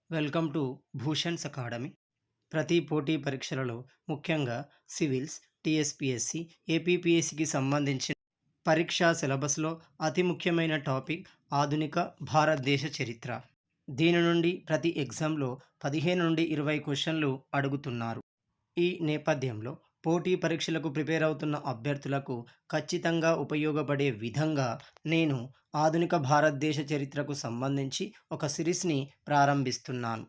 Welcome to Bhushan's academy. ప్రతి పోటీ పరీక్షలలో ముఖ్యంగా సివిల్స్, టీఎస్పీఎస్సి, ఏపీపీఎస్సికి సంబంధించిన పరీక్షా సిలబస్లో అతి ముఖ్యమైన టాపిక్ ఆధునిక భారతదేశ చరిత్ర. దీని నుండి ప్రతి ఎగ్జామ్లో 15 నుండి 20 క్వశ్చన్లు అడుగుతున్నారు. ఈ నేపథ్యంలో పోటీ పరీక్షలకు ప్రిపేర్ అవుతున్న అభ్యర్థులకు ఖచ్చితంగా ఉపయోగపడే విధంగా నేను ఆధునిక భారతదేశ చరిత్రకు సంబంధించి ఒక సిరీస్ని ప్రారంభిస్తున్నాను.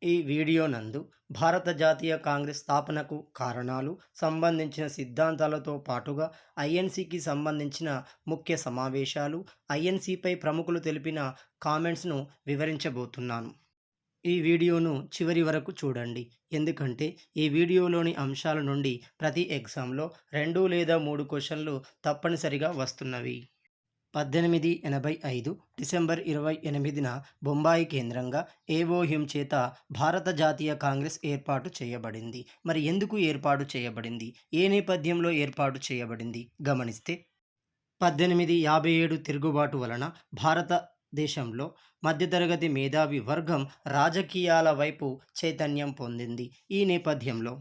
ఈ వీడియో నందు భారత జాతీయ కాంగ్రెస్ స్థాపనకు కారణాలు సంబంధించిన సిద్ధాంతాలతో పాటుగా ఐఎన్సికి సంబంధించిన ముఖ్య సమావేశాలు, ఐఎన్సిపై ప్రముఖులు తెలిపిన కామెంట్స్ను వివరించబోతున్నాను. ఈ వీడియోను చివరి వరకు చూడండి, ఎందుకంటే ఈ వీడియోలోని అంశాల నుండి ప్రతి ఎగ్జామ్లో 2 లేదా 3 క్వశ్చన్లు తప్పనిసరిగా వస్తున్నవి. 1885 డిసెంబర్ 28న బొంబాయి కేంద్రంగా ఏవో హ్యూమ్ చేత భారత జాతీయ కాంగ్రెస్ ఏర్పాటు చేయబడింది. మరి ఎందుకు ఏర్పాటు చేయబడింది, ఏ నేపథ్యంలో ఏర్పాటు చేయబడింది గమనిస్తే, 1857 తిరుగుబాటు వలన భారతదేశంలో మధ్యతరగతి మేధావి వర్గం రాజకీయాల వైపు చైతన్యం పొందింది. ఈ నేపథ్యంలో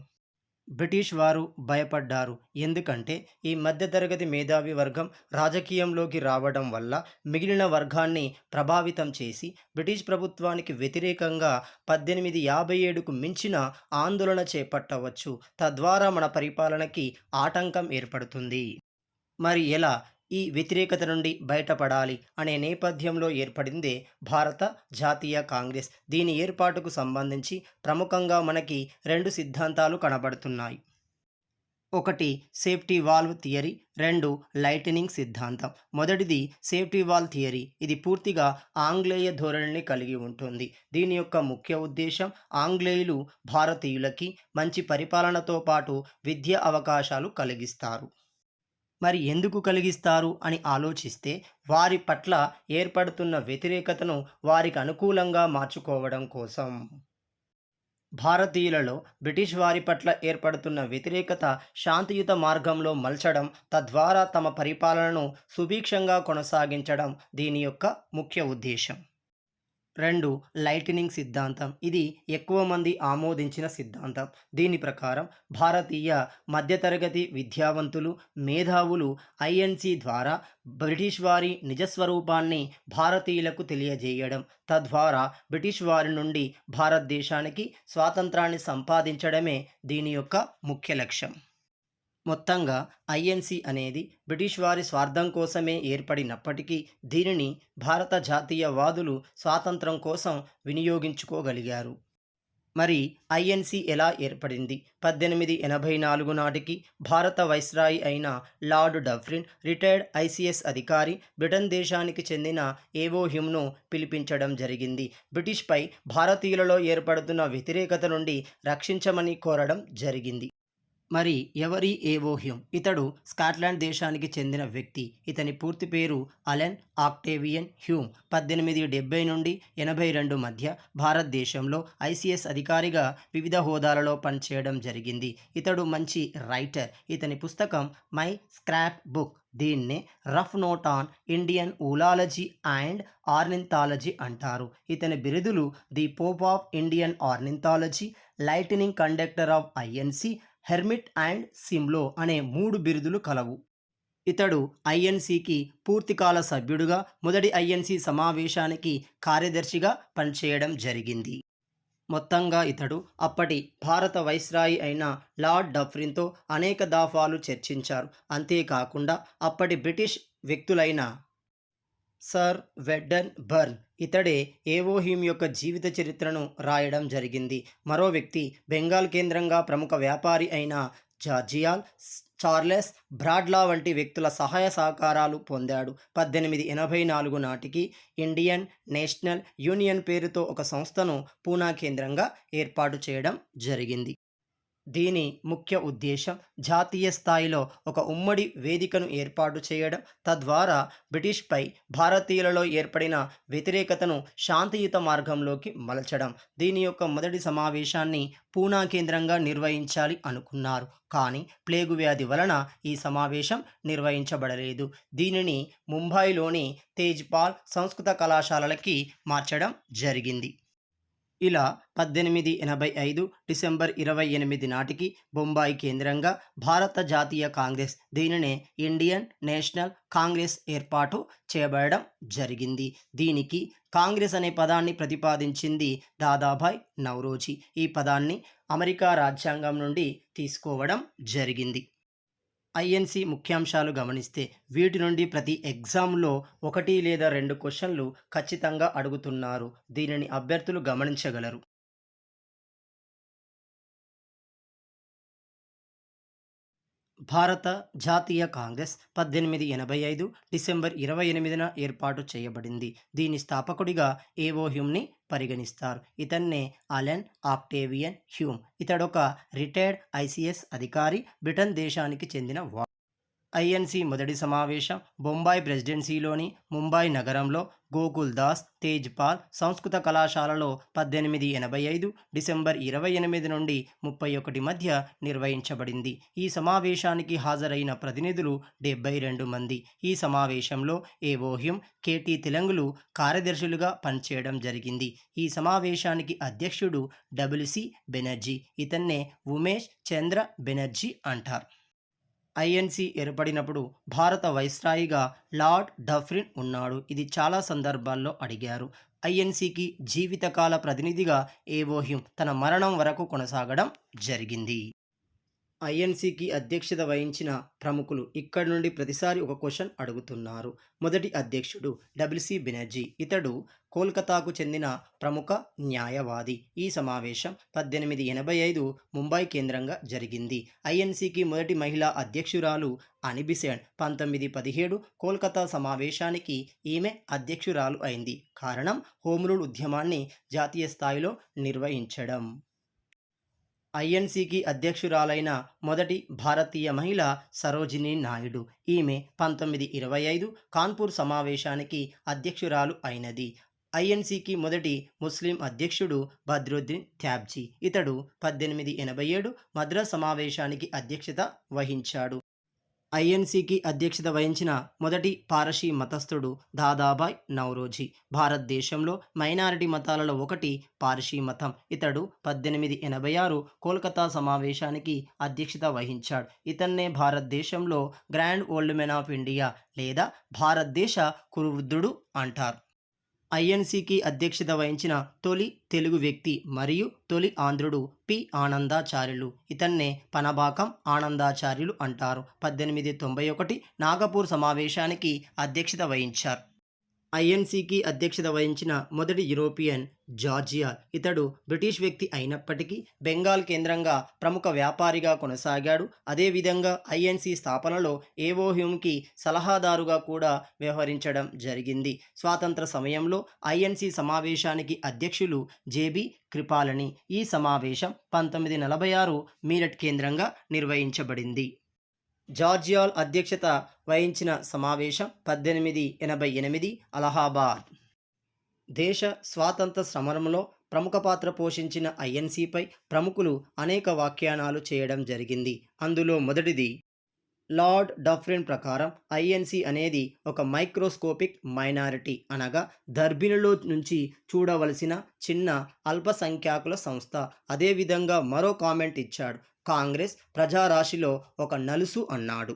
బ్రిటిష్ వారు భయపడ్డారు. ఎందుకంటే ఈ మధ్యతరగతి మేధావి వర్గం రాజకీయంలోకి రావడం వల్ల మిగిలిన వర్గాన్ని ప్రభావితం చేసి బ్రిటిష్ ప్రభుత్వానికి వ్యతిరేకంగా 1857కు మించిన ఆందోళన చేపట్టవచ్చు. తద్వారా మన పరిపాలనకి ఆటంకం ఏర్పడుతుంది. మరి ఎలా ఈ వ్యతిరేకత నుండి బయటపడాలి అనే నేపథ్యంలో ఏర్పడిందే భారత జాతీయ కాంగ్రెస్. దీని ఏర్పాటుకు సంబంధించి ప్రముఖంగా మనకి 2 సిద్ధాంతాలు కనబడుతున్నాయి. ఒకటి సేఫ్టీ వాల్వ్ థియరీ, 2 లైటనింగ్ సిద్ధాంతం. మొదటిది సేఫ్టీ వాల్వ్ థియరీ. ఇది పూర్తిగా ఆంగ్లేయ ధోరణిని కలిగి ఉంటుంది. దీని యొక్క ముఖ్య ఉద్దేశం ఆంగ్లేయులు భారతీయులకి మంచి పరిపాలనతో పాటు విద్యా అవకాశాలు కలిగిస్తారు. మరి ఎందుకు కలిగిస్తారు అని ఆలోచిస్తే, వారి పట్ల ఏర్పడుతున్న వ్యతిరేకతను వారికి అనుకూలంగా మార్చుకోవడం కోసం. భారతీయులలో బ్రిటిష్ వారి పట్ల ఏర్పడుతున్న వ్యతిరేకత శాంతియుత మార్గంలో మలచడం, తద్వారా తమ పరిపాలనను సుభిక్షంగా కొనసాగించడం దీని యొక్క ముఖ్య ఉద్దేశం. 2 లైటనింగ్ సిద్ధాంతం. ఇది ఎక్కువ మంది ఆమోదించిన సిద్ధాంతం. దీని ప్రకారం భారతీయ మధ్యతరగతి విద్యావంతులు, మేధావులు ఐఎన్సి ద్వారా బ్రిటిష్ వారి నిజస్వరూపాన్ని భారతీయులకు తెలియజేయడం, తద్వారా బ్రిటిష్ వారి నుండి భారతదేశానికి స్వాతంత్రాన్ని సంపాదించడమే దీని యొక్క ముఖ్య లక్ష్యం. మొత్తంగా ఐఎన్సి అనేది బ్రిటిష్ వారి స్వార్థం కోసమే ఏర్పడినప్పటికీ దీనిని భారత జాతీయవాదులు స్వాతంత్రం కోసం వినియోగించుకోగలిగారు. మరి ఐఎన్సి ఎలా ఏర్పడింది? 1884 నాటికి భారత వైస్రాయి అయిన లార్డ్ డఫ్రిన్, రిటైర్డ్ ఐసిఎస్ అధికారి, బ్రిటన్ దేశానికి చెందిన ఏవో హ్యూమ్ను పిలిపించడం జరిగింది. బ్రిటిష్పై భారతీయులలో ఏర్పడుతున్న వ్యతిరేకత నుండి రక్షించమని కోరడం జరిగింది. మరి ఎవరి ఏవో హ్యూమ్? ఇతడు స్కాట్లాండ్ దేశానికి చెందిన వ్యక్తి. ఇతని పూర్తి పేరు అలెన్ ఆక్టేవియన్ హ్యూమ్. 1870 నుండి 82 మధ్య భారతదేశంలో ఐసిఎస్ అధికారిగా వివిధ హోదాలలో పనిచేయడం జరిగింది. ఇతడు మంచి రైటర్. ఇతని పుస్తకం మై స్క్రాప్ బుక్, దీన్నే rough note on Indian oology and ornithology అంటారు. ఇతని బిరుదులు the Pope of Indian ornithology, lightning conductor of INC, hermit and సిమ్లో అనే 3 బిరుదులు కలవు. ఇతడు ఐఎన్సికి పూర్తికాల సభ్యుడుగా, మొదటి ఐఎన్సి సమావేశానికి కార్యదర్శిగా పనిచేయడం జరిగింది. మొత్తంగా ఇతడు అప్పటి భారత వైస్రాయి అయిన లార్డ్ డఫ్రిన్తో అనేక దఫాలు చర్చించారు. అంతేకాకుండా అప్పటి బ్రిటిష్ వ్యక్తులైన సర్ వెడ్డన్ బర్న్, ఇతడే ఏవో హ్యూమ్ యొక్క జీవిత చరిత్రను రాయడం జరిగింది. మరో వ్యక్తి బెంగాల్ కేంద్రంగా ప్రముఖ వ్యాపారి అయిన జార్జియాల్ చార్లెస్ బ్రాడ్లా వంటి వ్యక్తుల సహాయ సహకారాలు పొందాడు. 1884 నాటికి ఇండియన్ నేషనల్ యూనియన్ పేరుతో ఒక సంస్థను పూనా కేంద్రంగా ఏర్పాటు చేయడం జరిగింది. దీని ముఖ్య ఉద్దేశం జాతీయ స్థాయిలో ఒక ఉమ్మడి వేదికను ఏర్పాటు చేయడం, తద్వారా బ్రిటిష్పై భారతీయులలో ఏర్పడిన వ్యతిరేకతను శాంతియుత మార్గంలోకి మలచడం. దీని యొక్క మొదటి సమావేశాన్ని పూనా కేంద్రంగా నిర్వహించాలి అనుకున్నారు. కానీ ప్లేగు వ్యాధి వలన ఈ సమావేశం నిర్వహించబడలేదు. దీనిని ముంబైలోని తేజ్పాల్ సంస్కృత కళాశాలలకి మార్చడం జరిగింది. ఇలా 1885 డిసెంబర్ 28 నాటికి బొంబాయి కేంద్రంగా భారత జాతీయ కాంగ్రెస్, దీనినే ఇండియన్ నేషనల్ కాంగ్రెస్ ఏర్పాటు చేయబడడం జరిగింది. దీనికి కాంగ్రెస్ అనే పదాన్ని ప్రతిపాదించింది దాదాభాయ్ నౌరోజీ. ఈ పదాన్ని అమెరికా రాజ్యాంగం నుండి తీసుకోవడం జరిగింది. ఐఎన్సి ముఖ్యాంశాలు గమనిస్తే వీటి నుండి ప్రతి ఎగ్జామ్లో 1 లేదా 2 క్వశ్చన్లు ఖచ్చితంగా అడుగుతున్నారు. దీనిని అభ్యర్థులు గమనించగలరు. భారత జాతీయ కాంగ్రెస్ 1885 డిసెంబర్ 28న ఏర్పాటు చేయబడింది. దీని స్థాపకుడిగా ఏవో హ్యూమ్ని పరిగణిస్తారు. ఇతన్నే అలెన్ ఆక్టేవియన్ హ్యూమ్. ఇతడొక రిటైర్డ్ ఐసిఎస్ అధికారి. బ్రిటన్ దేశానికి చెందిన ఐఎన్సి మొదటి సమావేశం బొంబాయి ప్రెసిడెన్సీలోని ముంబాయి నగరంలో గోకుల్ దాస్ తేజ్పాల్ సంస్కృత కళాశాలలో 1885 డిసెంబర్ 28 నుండి 31 మధ్య నిర్వహించబడింది. ఈ సమావేశానికి హాజరైన ప్రతినిధులు 72 మంది. ఈ సమావేశంలో ఏవో హ్యూమ్, కేటీ తెలంగులు కార్యదర్శులుగా పనిచేయడం జరిగింది. ఈ సమావేశానికి అధ్యక్షుడు డబ్ల్యూసి బెనర్జీ. ఇతన్నే ఉమేష్ చంద్ర బెనర్జీ అంటారు. ఐఎన్సి ఏర్పడినప్పుడు భారత వైస్రాయిగా లార్డ్ డఫ్రిన్ ఉన్నాడు. ఇది చాలా సందర్భాల్లో అడిగారు. ఐఎన్సికి జీవితకాల ప్రతినిధిగా ఏవో హ్యూమ్ తన మరణం వరకు కొనసాగడం జరిగింది. ఐఎన్సికి అధ్యక్షత వహించిన ప్రముఖులు. ఇక్కడ నుండి ప్రతిసారి ఒక క్వశ్చన్ అడుగుతున్నారు. మొదటి అధ్యక్షుడు డబ్ల్యూసి బెనర్జీ. ఇతడు కోల్కతాకు చెందిన ప్రముఖ న్యాయవాది. ఈ సమావేశం 1885 ముంబై కేంద్రంగా జరిగింది. ఐఎన్సికి మొదటి మహిళా అధ్యక్షురాలు అనిబిసెంట్. 1917 కోల్కతా సమావేశానికి ఈమె అధ్యక్షురాలు అయింది. కారణం హోమ్ రూల్ ఉద్యమాన్ని జాతీయ స్థాయిలో నిర్వహించడం. ఐఎన్సికి అధ్యక్షురాలైన మొదటి భారతీయ మహిళ సరోజినీ నాయుడు. ఈమె 1925 కాన్పూర్ సమావేశానికి అధ్యక్షురాలు అయినది. ఐఎన్సికి మొదటి ముస్లిం అధ్యక్షుడు బద్రుద్దీన్ త్యాబ్జీ. ఇతడు 1887 మద్రాస్ సమావేశానికి అధ్యక్షత వహించాడు. ఐఎన్సికి అధ్యక్షత వహించిన మొదటి పారసీ మతస్థుడు దాదాభాయ్ నౌరోజీ. భారతదేశంలో మైనారిటీ మతాలలో ఒకటి పారసీ మతం. ఇతడు 1886 కోల్కతా సమావేశానికి అధ్యక్షత వహించాడు. ఇతన్నే భారతదేశంలో grand old men of India లేదా భారతదేశ కురువృద్ధుడు అంటారు. ఐఎన్సికి అధ్యక్షత వహించిన తొలి తెలుగు వ్యక్తి మరియు తొలి ఆంధ్రుడు పి ఆనందాచార్యులు. ఇతన్నే పనబాకం ఆనందాచార్యులు అంటారు. 1891 నాగపూర్ సమావేశానికి అధ్యక్షత వహించారు. ఐఎన్సికి అధ్యక్షత వహించిన మొదటి యూరోపియన్ జార్జియా. ఇతడు బ్రిటిష్ వ్యక్తి అయినప్పటికీ బెంగాల్ కేంద్రంగా ప్రముఖ వ్యాపారిగా కొనసాగాడు. అదేవిధంగా ఐఎన్సి స్థాపనలో ఏవో హ్యూమ్కి సలహాదారుగా కూడా వ్యవహరించడం జరిగింది. స్వాతంత్ర సమయంలో ఐఎన్సి సమావేశానికి అధ్యక్షులు జేబి కృపాలని. ఈ సమావేశం 1946 మీరట్ కేంద్రంగా నిర్వహించబడింది. జార్జియాల్ అధ్యక్షత వహించిన సమావేశం 1888 అలహాబాద్. దేశ స్వాతంత్ర సమరంలో ప్రముఖ పాత్ర పోషించిన ఐఎన్సిపై ప్రముఖులు అనేక వ్యాఖ్యానాలు చేయడం జరిగింది. అందులో మొదటిది లార్డ్ డఫ్రిన్ ప్రకారం ఐఎన్సి అనేది ఒక మైక్రోస్కోపిక్ మైనారిటీ, అనగా దర్బినులో నుంచి చూడవలసిన చిన్న అల్పసంఖ్యాకుల సంస్థ. అదేవిధంగా మరో కామెంట్ ఇచ్చాడు. కాంగ్రెస్ ప్రజారాశిలో ఒక నలుసు అన్నాడు.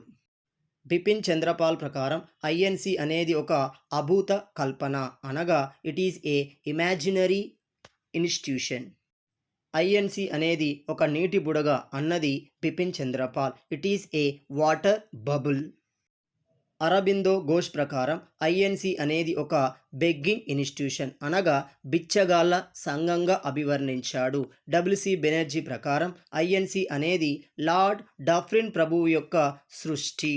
బిపిన్ చంద్రపాల్ ప్రకారం ఐఎన్సి అనేది ఒక అభూత కల్పన, అనగా it is a imaginary institution. INC అనేది ఒక నీటి బుడగ అన్నది Bipin Chanderpaul. It is a water bubble. Aurobindo Ghosh ప్రకారం ఐఎన్సి అనేది ఒక బెగ్గింగ్ ఇన్స్టిట్యూషన్, అనగా బిచ్చగాళ్ల సంఘంగా అభివర్ణించాడు. డబ్ల్యూసి బెనర్జీ ప్రకారం ఐఎన్సి అనేది లార్డ్ డఫ్రిన్ ప్రభువు యొక్క సృష్టి.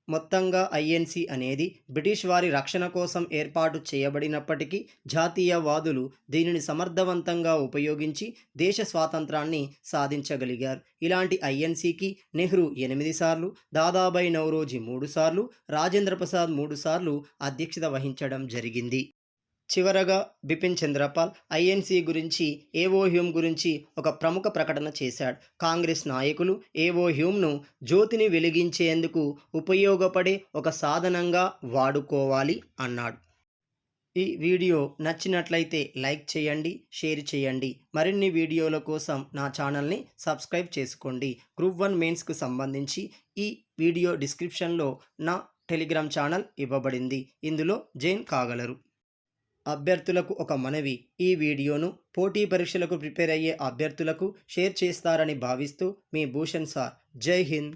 మొత్తంగా ఐఎన్సి అనేది బ్రిటిష్ వారి రక్షణ కోసం ఏర్పాటు చేయబడినప్పటికీ జాతీయవాదులు దీనిని సమర్థవంతంగా ఉపయోగించి దేశ స్వాతంత్రాన్ని సాధించగలిగారు. ఇలాంటి ఐఎన్సికి నెహ్రూ 8 సార్లు, దాదాభాయ్ నౌరోజీ 3 సార్లు, రాజేంద్ర ప్రసాద్ 3 సార్లు అధ్యక్షత వహించడం జరిగింది. చివరగా బిపిన్ చంద్రపాల్ ఐఎన్సి గురించి, ఏవో హ్యూమ్ గురించి ఒక ప్రముఖ ప్రకటన చేశాడు. కాంగ్రెస్ నాయకులు ఏవో హ్యూమ్ను జ్యోతిని వెలిగించేందుకు ఉపయోగపడే ఒక సాధనంగా వాడుకోవాలి అన్నాడు. ఈ వీడియో నచ్చినట్లయితే లైక్ చేయండి, షేర్ చేయండి. మరిన్ని వీడియోల కోసం నా ఛానల్ని సబ్స్క్రైబ్ చేసుకోండి. గ్రూప్ 1 మెయిన్స్కు సంబంధించి ఈ వీడియో డిస్క్రిప్షన్లో నా టెలిగ్రామ్ ఛానల్ ఇవ్వబడింది. ఇందులో జాయిన్ కాగలరు. అభ్యర్థులకు ఒక మనవి, ఈ వీడియోను పోటీ పరీక్షలకు ప్రిపేర్ అయ్యే అభ్యర్థులకు షేర్ చేస్తారని భావిస్తూ మీ భూషణ్ సార్. జై హింద్.